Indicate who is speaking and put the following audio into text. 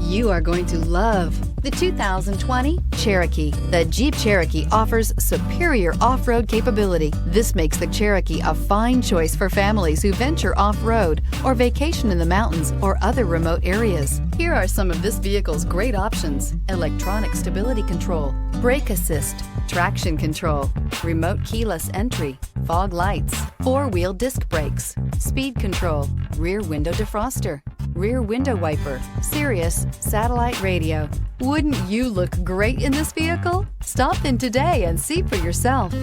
Speaker 1: You are going to love the 2020 Cherokee. The Jeep Cherokee offers superior off-road capability. This makes the Cherokee a fine choice for families who venture off-road or vacation in the mountains or other remote areas. Here are some of this vehicle's great options: electronic stability control, brake assist, traction control, remote keyless entry, fog lights, four-wheel disc brakes, speed control, rear window defroster, rear window wiper, Sirius satellite radio. Wouldn't you look great in this vehicle? Stop in today and see for yourself.